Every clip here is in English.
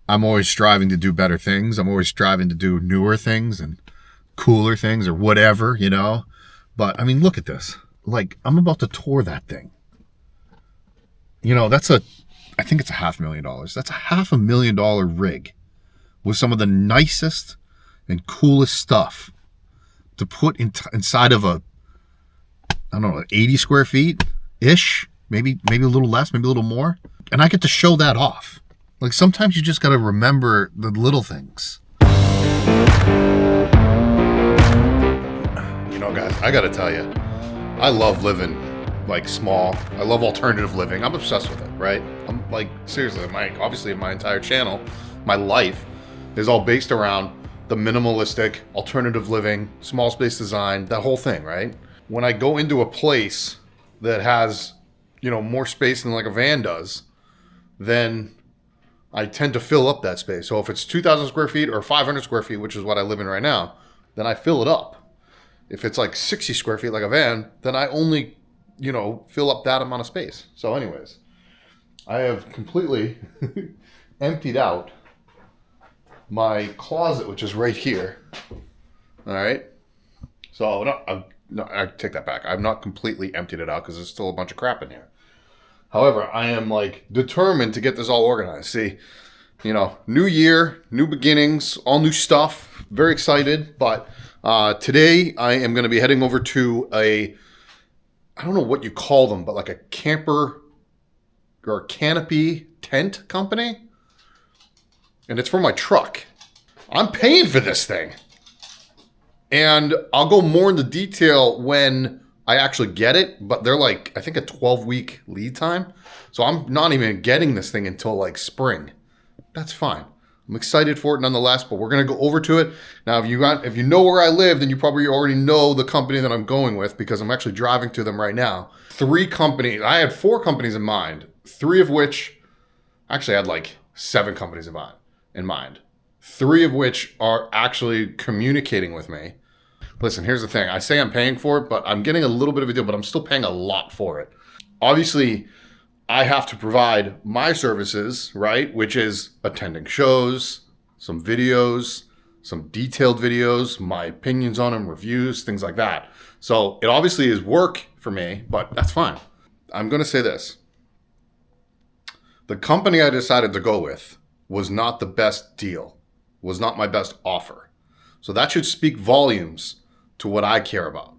I'm always striving to do better things. I'm always striving to do newer things and cooler things or whatever, you know. But I mean, look at this. Like, I'm about to tour that thing. You know, I think it's $500,000. That's a $500,000 rig with some of the nicest and coolest stuff to put inside of I don't know, 80 square feet ish, maybe a little less, maybe a little more. And I get to show that off. Like, sometimes you just got to remember the little things. You know, guys, I got to tell you, I love living like small. I love alternative living. I'm obsessed with it, right? I'm like, seriously, obviously my entire channel, my life is all based around the minimalistic, alternative living, small space design, that whole thing, right? When I go into a place that has, you know, more space than like a van does, then I tend to fill up that space. So if it's 2,000 square feet or 500 square feet, which is what I live in right now, then I fill it up. If it's like 60 square feet like a van, then I only, you know, fill up that amount of space. So anyways, I have completely emptied out my closet, which is right here. All right. So no, I take that back. I've not completely emptied it out because there's still a bunch of crap in here. However, I am like determined to get this all organized. See, you know, new year, new beginnings, all new stuff. Very excited. But today I am going to be heading over to I don't know what you call them, but like a camper or a canopy tent company. And it's for my truck. I'm paying for this thing. And I'll go more into detail when I actually get it, but they're like, I think a 12-week lead time. So I'm not even getting this thing until like spring. That's fine. I'm excited for it nonetheless, but we're going to go over to it. Now, if you know where I live, then you probably already know the company that I'm going with because I'm actually driving to them right now. 3 companies. I had 4 companies in mind, 3 of which, actually I had like 7 companies in mind. 3 of which are actually communicating with me. Listen, here's the thing. I say I'm paying for it, but I'm getting a little bit of a deal, but I'm still paying a lot for it. Obviously, I have to provide my services, right? Which is attending shows, some videos, some detailed videos, my opinions on them, reviews, things like that. So it obviously is work for me, but that's fine. I'm going to say this. The company I decided to go with was not the best deal, was not my best offer. So that should speak volumes to what I care about.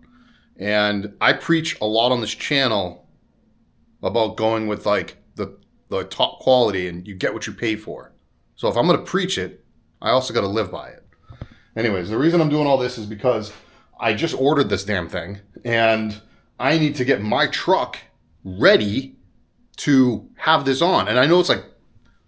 And I preach a lot on this channel about going with like the top quality and you get what you pay for. So if I'm going to preach it, I also got to live by it. Anyways, the reason I'm doing all this is because I just ordered this damn thing and I need to get my truck ready to have this on. And I know it's like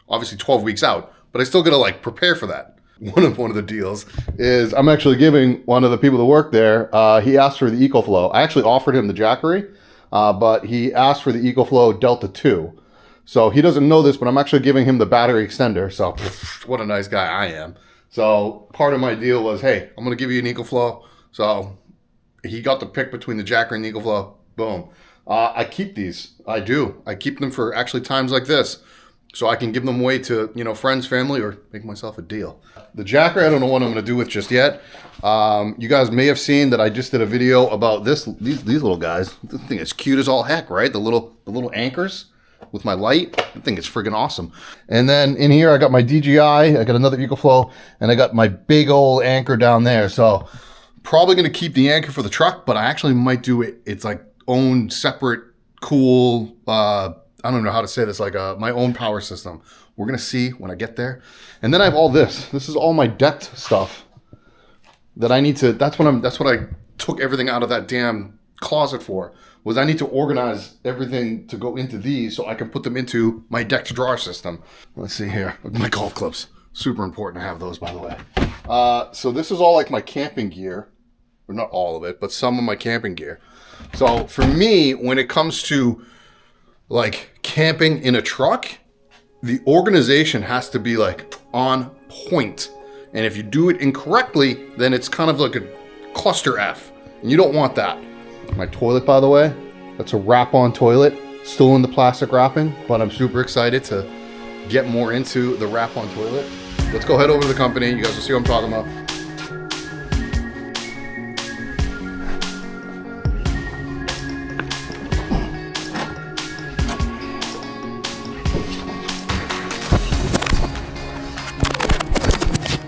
obviously 12 weeks out, but I still got to like prepare for that. One of the deals is I'm actually giving one of the people that work there, he asked for the EcoFlow. I actually offered him the Jackery, but he asked for the EcoFlow Delta 2. So he doesn't know this, but I'm actually giving him the battery extender. So what a nice guy I am. So part of my deal was, hey, I'm going to give you an EcoFlow. So he got to pick between the Jackery and the EcoFlow. Boom. I keep these. I do. I keep them for actually times like this. So I can give them away to, you know, friends, family, or make myself a deal. The Jackery, I don't know what I'm going to do with just yet. You guys may have seen that I just did a video about these little guys. This thing is cute as all heck, right? The little anchors with my light. I think it's friggin' awesome. And then in here, I got my DJI. I got another EcoFlow, and I got my big old anchor down there. So probably going to keep the anchor for the truck, but I actually might do it. It's like own separate, cool. I don't know how to say this, like my own power system. We're going to see when I get there. And then I have all this. This is all my decked stuff that I need to, that's what I took everything out of that damn closet for, was I need to organize everything to go into these so I can put them into my decked drawer system. Let's see here. My golf clubs. Super important to have those, by the way. So this is all like my camping gear. Or not all of it, but some of my camping gear. So for me, when it comes to like camping in a truck, the organization has to be like on point. And if you do it incorrectly, then it's kind of like a cluster F. And you don't want that. My toilet, by the way, that's a wrap-on toilet. Still in the plastic wrapping, but I'm super excited to get more into the wrap-on toilet, let's go head over to the company. You guys will see what I'm talking about.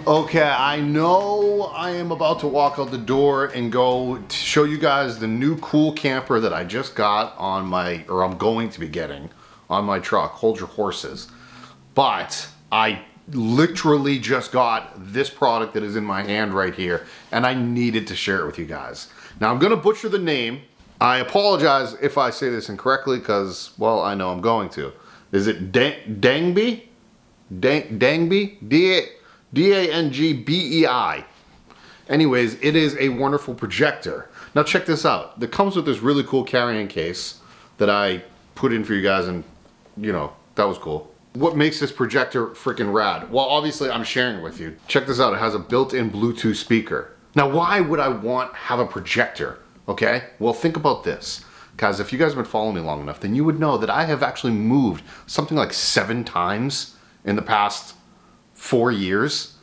Okay, I know I am about to walk out the door and go to show you guys the new cool camper that I just got on my, or I'm going to be getting on my truck. Hold your horses. But I literally just got this product that is in my hand right here, and I needed to share it with you guys. Now I'm gonna butcher the name. I apologize if I say this incorrectly because, well, I know I'm going to. Is it Dangbei? Dangbei? Dangbei. Anyways, it is a wonderful projector. Now check this out. It comes with this really cool carrying case that I put in for you guys, and you know, that was cool. What makes this projector freaking rad? Well, obviously I'm sharing it with you. Check this out. It has a built-in Bluetooth speaker. Now, why would I have a projector? Okay, well, think about this. Guys, if you guys have been following me long enough, then you would know that I have actually moved something like 7 times in the past 4 years,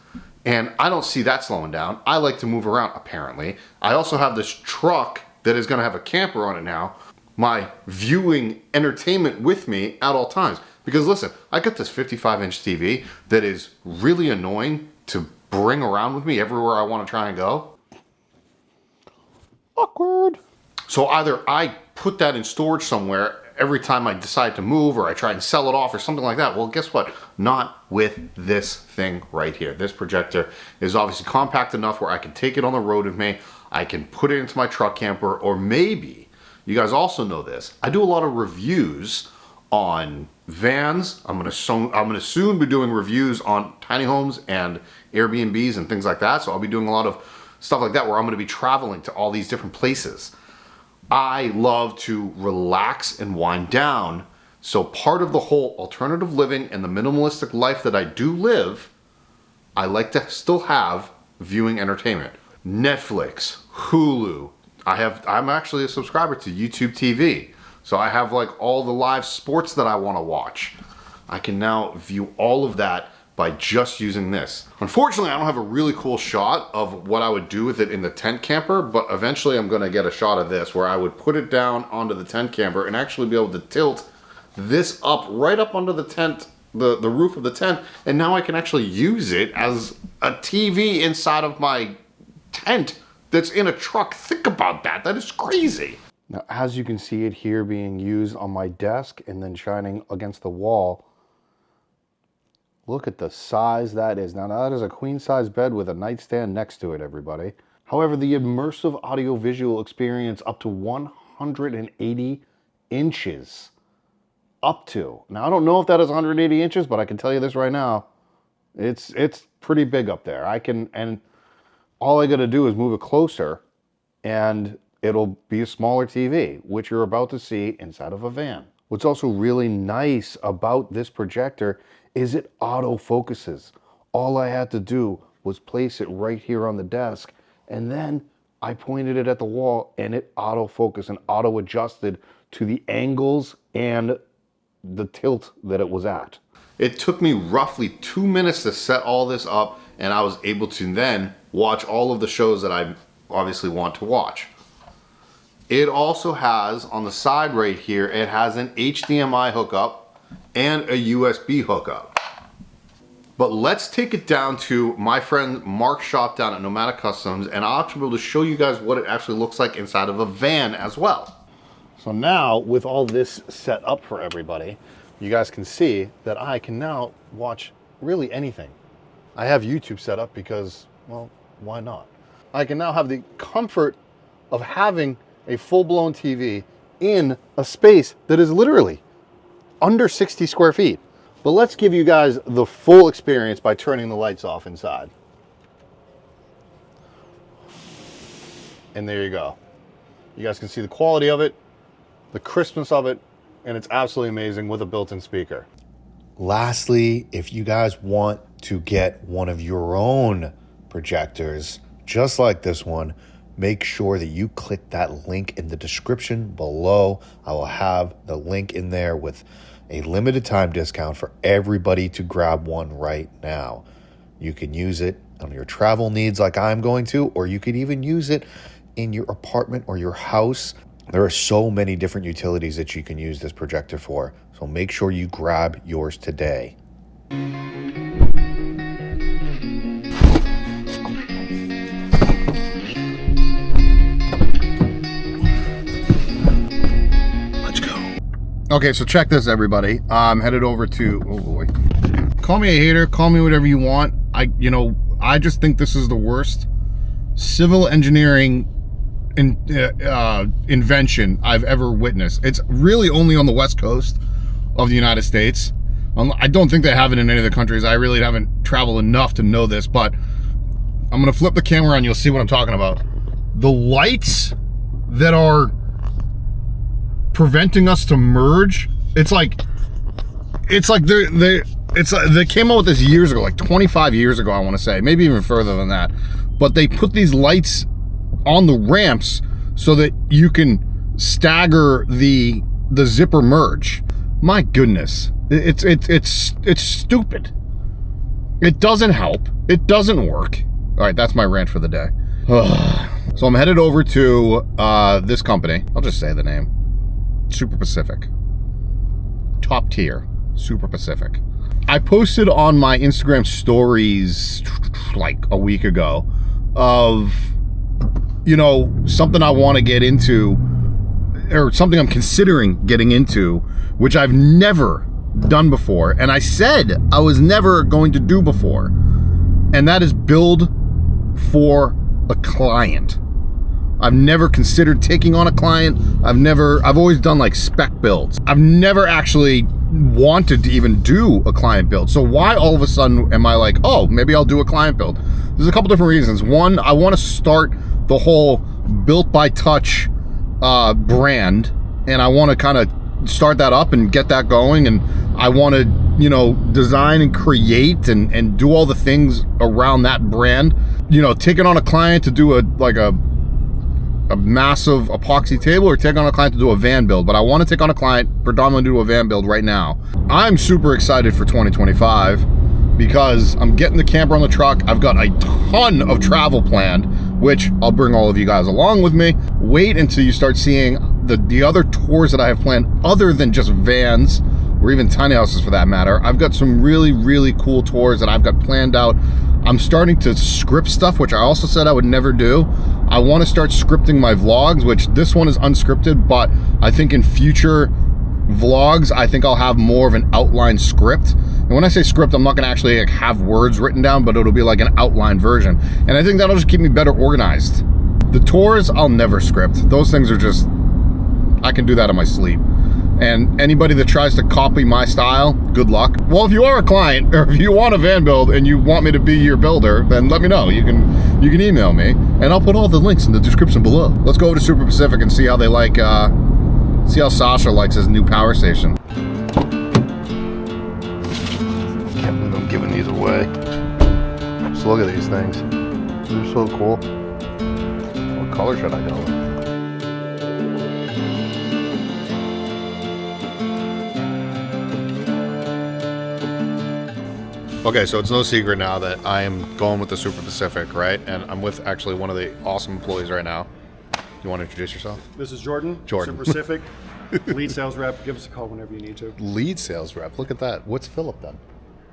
and I don't see that slowing down. I like to move around, apparently. I also have this truck that is gonna have a camper on it now, my viewing entertainment with me at all times. Because listen, I got this 55-inch TV that is really annoying to bring around with me everywhere I wanna try and go. Awkward. So either I put that in storage somewhere every time I decide to move, or I try and sell it off or something like that. Well, guess what? Not with this thing right here. This projector is obviously compact enough where I can take it on the road with me. I can put it into my truck camper, or maybe, you guys also know this, I do a lot of reviews on vans. I'm gonna soon be doing reviews on tiny homes and Airbnbs and things like that. So I'll be doing a lot of stuff like that where I'm gonna be traveling to all these different places. I love to relax and wind down. So part of the whole alternative living and the minimalistic life that I do live, I like to still have viewing entertainment. Netflix, Hulu. I'm actually a subscriber to YouTube TV. So I have like all the live sports that I want to watch. I can now view all of that by just using this. Unfortunately, I don't have a really cool shot of what I would do with it in the tent camper, but eventually I'm gonna get a shot of this where I would put it down onto the tent camper and actually be able to tilt this up right up under the tent, the roof of the tent, and now I can actually use it as a TV inside of my tent that's in a truck. Think about that. That is crazy. Now, as you can see it here being used on my desk and then shining against the wall, look at the size that is. Now that is a queen size bed with a nightstand next to it, everybody. However, the immersive audio-visual experience up to 180 inches. Up to. Now I don't know if that is 180 inches, but I can tell you this right now. It's pretty big up there. And all I gotta do is move it closer and it'll be a smaller TV, which you're about to see inside of a van. What's also really nice about this projector is it auto focuses. All I had to do was place it right here on the desk, and then I pointed it at the wall and it auto focused and auto adjusted to the angles and the tilt that it was at. It took me roughly 2 minutes to set all this up, and I was able to then watch all of the shows that I obviously want to watch. It also has, on the side right here, it has an HDMI hookup and a USB hookup. But let's take it down to my friend Mark's shop down at Nomadic Customs, and I'll actually be able to show you guys what it actually looks like inside of a van as well. So now, with all this set up for everybody, you guys can see that I can now watch really anything. I have YouTube set up because, well, why not? I can now have the comfort of having a full-blown TV in a space that is literally under 60 square feet. But let's give you guys the full experience by turning the lights off inside. And there you go. You guys can see the quality of it, the crispness of it, and it's absolutely amazing with a built-in speaker. Lastly, if you guys want to get one of your own projectors, just like this one, make sure that you click that link in the description below. I will have the link in there with a limited time discount for everybody to grab one right now. You can use it on your travel needs like I'm going to, or you could even use it in your apartment or your house. There are so many different utilities that you can use this projector for. So make sure you grab yours today. Okay, so check this, everybody. I'm headed over to, oh boy. Call me a hater, call me whatever you want. I just think this is the worst civil engineering invention I've ever witnessed. It's really only on the West Coast of the United States. I don't think they have it in any of the countries. I really haven't traveled enough to know this, but I'm gonna flip the camera on, you'll see what I'm talking about. The lights that are preventing us to merge, it's like they came out with this years ago, like 25 years ago, I want to say, maybe even further than that. But they put these lights on the ramps so that you can stagger the zipper merge. My goodness, it's stupid. It doesn't help. It doesn't work. All right, that's my rant for the day. So I'm headed over to this company. I'll just say the name. Super Pacific. Top tier. Super Pacific. I posted on my Instagram stories like a week ago of, something I want to get into, or something I'm considering getting into, which I've never done before. And I said I was never going to do before. And that is build for a client. I've never considered taking on a client. I've always done like spec builds. I've never actually wanted to even do a client build. So why all of a sudden am I like, oh, maybe I'll do a client build? There's a couple different reasons. One, I want to start the whole Built by Touch brand, and I want to kind of start that up and get that going. And I want to, design and create and do all the things around that brand. Taking on a client to do a massive epoxy table, or take on a client to do a van build. But I want to take on a client predominantly to do a van build right now. I'm super excited for 2025 because I'm getting the camper on the truck. I've got a ton of travel planned, which I'll bring all of you guys along with me. Wait until you start seeing the other tours that I have planned other than just vans, or even tiny houses for that matter. I've got some really, really cool tours that I've got planned out. I'm starting to script stuff, which I also said I would never do. I want to start scripting my vlogs, which this one is unscripted, but I think in future vlogs, I think I'll have more of an outline script. And when I say script, I'm not going to actually have words written down, but it'll be like an outline version. And I think that'll just keep me better organized. The tours, I'll never script. Those things are just, I can do that in my sleep. And anybody that tries to copy my style, good luck. Well, if you are a client, or if you want a van build and you want me to be your builder, then let me know. You can email me, and I'll put all the links in the description below. Let's go over to Super Pacific and see how they like, see how Sasha likes his new power station. Can't believe I'm giving these away. Just look at these things. They're so cool. What color should I go with? Okay, so it's no secret now that I am going with the Super Pacific, right? And I'm with actually one of the awesome employees right now. You want to introduce yourself? This is Jordan. Jordan. Super Pacific, lead sales rep. Give us a call whenever you need to. Lead sales rep. Look at that. What's Philip done?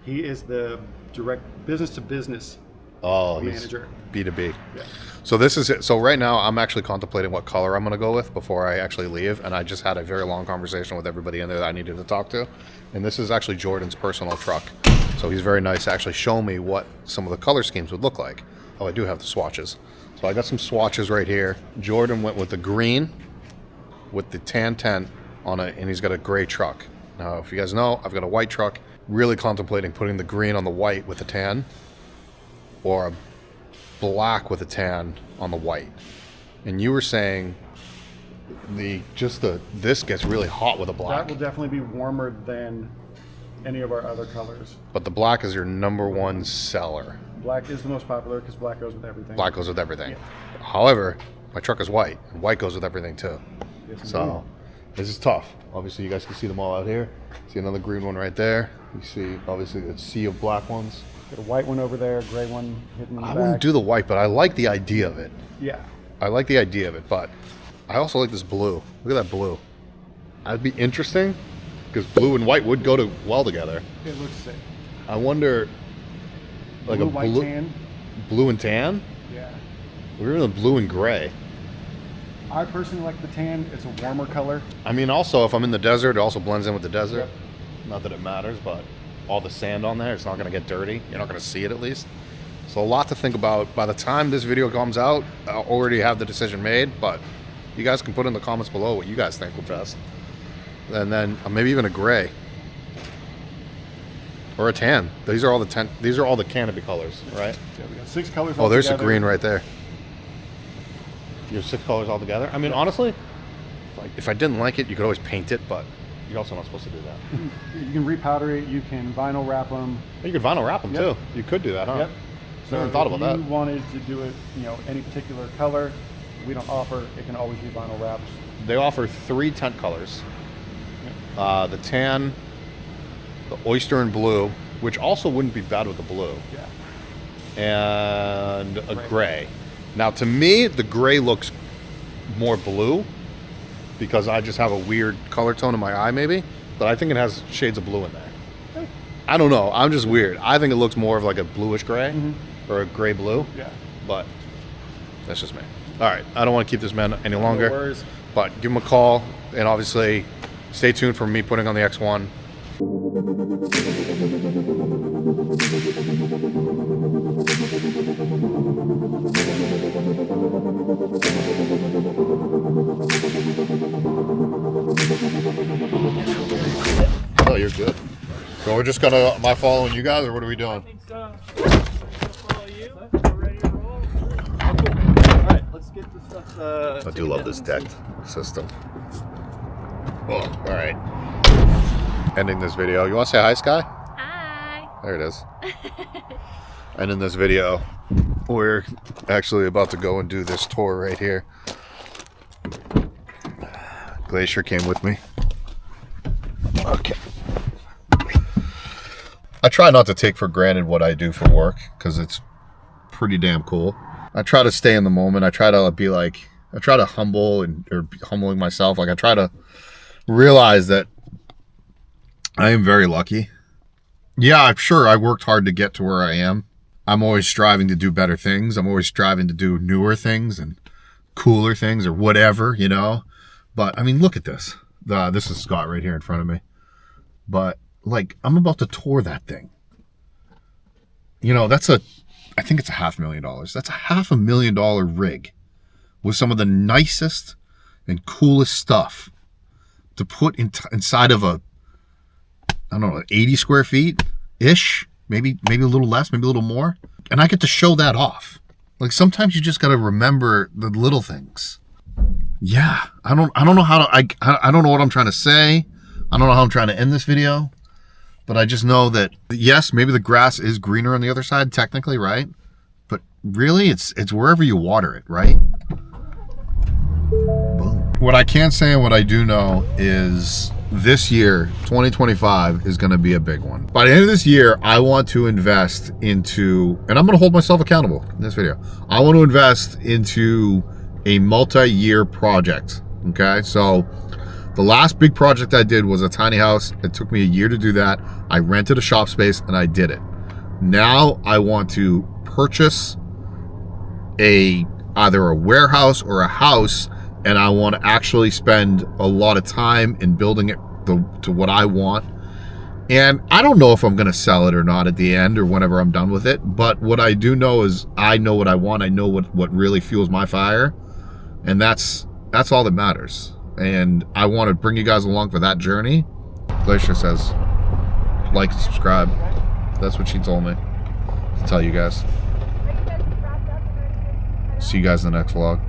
He is the direct business-to-business manager. B2B. Yeah. So this is it. So right now I'm actually contemplating what color I'm going to go with before I actually leave. And I just had a very long conversation with everybody in there that I needed to talk to. And this is actually Jordan's personal truck. So he's very nice to actually show me what some of the color schemes would look like. Oh, I do have the swatches. So I got some swatches right here. Jordan went with the green with the tan tent on it, and he's got a gray truck. Now, if you guys know, I've got a white truck. Really contemplating putting the green on the white with the tan, or a black with a tan on the white. And you were saying this gets really hot with a black. That will definitely be warmer than any of our other colors. But the black is your number one seller. Black is the most popular because black goes with everything. Black goes with everything. Yeah. However, my truck is white, and white goes with everything too. Yes, so This is tough. Obviously, you guys can see them all out here. See another green one right there. You see, obviously, a sea of black ones. Got a white one over there, a gray one hidden in the I back. wouldn't do the white, but I like the idea of it. Yeah. I like the idea of it, but I also like this blue. Look at that blue. That'd be interesting, because blue and white would go well together. It looks sick. I wonder, like Blue, a white, blue, tan. blue and tan? Yeah. We're in the blue and gray. I personally like the tan. It's a warmer color. I mean, also, if I'm in the desert, it also blends in with the desert. Yep. Not that it matters, but all the sand on there, it's not going to get dirty. You're not going to see it, at least. So a lot to think about. By the time this video comes out, I'll already have the decision made, but you guys can put in the comments below what you guys think will best. And then maybe even a gray. Or a tan. These are all the canopy colors, right? Yeah, we got 6 colors. Oh, there's a altogether. green right there. You have 6 colors all together? I mean, honestly, if I didn't like it, you could always paint it, but you're also not supposed to do that. You can repowder it. You can vinyl wrap them. You could vinyl wrap them, too. You could do that, huh? Yep. So Never thought about that. if you wanted to do it, any particular color, we don't offer. It can always be vinyl wraps. They offer 3 tent colors. The tan, the oyster and blue, which also wouldn't be bad with the blue. Yeah. And a gray. Now, to me, the gray looks more blue because I just have a weird color tone in my eye, maybe. But I think it has shades of blue in there. I don't know. I'm just weird. I think it looks more of like a bluish gray or a gray blue. Yeah. But that's just me. All right. I don't want to keep this man any longer. No worries. But give him a call. And obviously, stay tuned for me putting on the X1. Oh, you're good. So we're just gonna, am I following you guys, or what are we doing? I think so. Let's follow you. We're ready to roll. Oh, cool. All right, let's get this stuff. I do love this deck system. Oh, all right. Ending this video. You want to say hi, Sky? Hi. There it is. Ending this video. We're actually about to go and do this tour right here. Glacier came with me. Okay. I try not to take for granted what I do for work because it's pretty damn cool. I try to stay in the moment. I try to be like, I try to humbling myself. Like I try to realize that I am very lucky. Yeah, I'm sure I worked hard to get to where I am. I'm always striving to do better things. I'm always striving to do newer things and cooler things or whatever, you know. But I mean, look at this. This is Scott right here in front of me. But like, I'm about to tour that thing. You know, I think it's $500,000. That's a $500,000 rig with some of the nicest and coolest stuff to put inside of I don't know, 80 square feet ish, maybe a little less, maybe a little more. And I get to show that off. Like sometimes you just got to remember the little things. Yeah, I don't know how to, I don't know what I'm trying to say. I don't know how I'm trying to end this video, but I just know that yes, maybe the grass is greener on the other side technically, right? But really it's wherever you water it, right? Boom. What I can say and what I do know is this year, 2025, is going to be a big one. By the end of this year, I want to invest into, and I'm going to hold myself accountable in this video. I want to invest into a multi-year project. Okay, so the last big project I did was a tiny house. It took me a year to do that. I rented a shop space and I did it. Now I want to purchase either a warehouse or a house, and I want to actually spend a lot of time in building it to what I want. And I don't know if I'm going to sell it or not at the end or whenever I'm done with it. But what I do know is I know what I want. I know what really fuels my fire. And that's all that matters. And I want to bring you guys along for that journey. Glacier says, like and subscribe. That's what she told me to tell you guys. See you guys in the next vlog.